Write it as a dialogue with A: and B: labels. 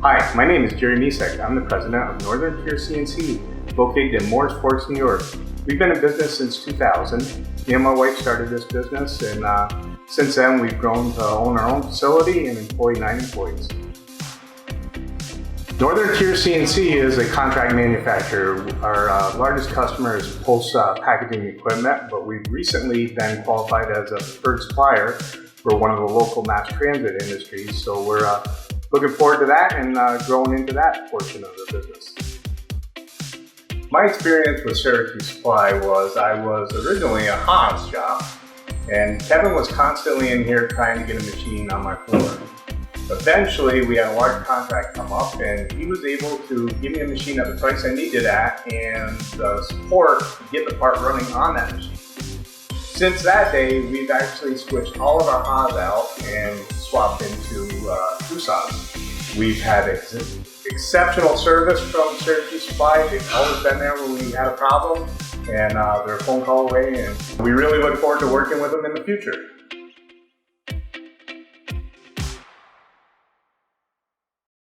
A: Hi, my name is Jerry Misek. I'm the president of Northern Tier CNC, located in Morris Forks, New York. We've been in business since 2000. Me and my wife started this business, and since then we've grown to own our own facility and employ 9 employees. Northern Tier CNC is a contract manufacturer. Our largest customer is Pulse Packaging Equipment, but we've recently been qualified as a preferred supplier for one of the local mass transit industries. So we're looking forward to that and growing into that portion of the business. My experience with Syracuse Supply was I was originally a Haas shop, and Kevin was constantly in here trying to get a machine on my floor. Eventually, we had a large contract come up, and he was able to give me a machine at the price I needed at and the support to get the part running on that machine. Since that day, we've actually switched all of our Haas out and swapped into Tucson's. We've had exceptional service from Syracuse Supply. They've always been there when we had a problem, and they're a phone call away, and we really look forward to working with them in the future.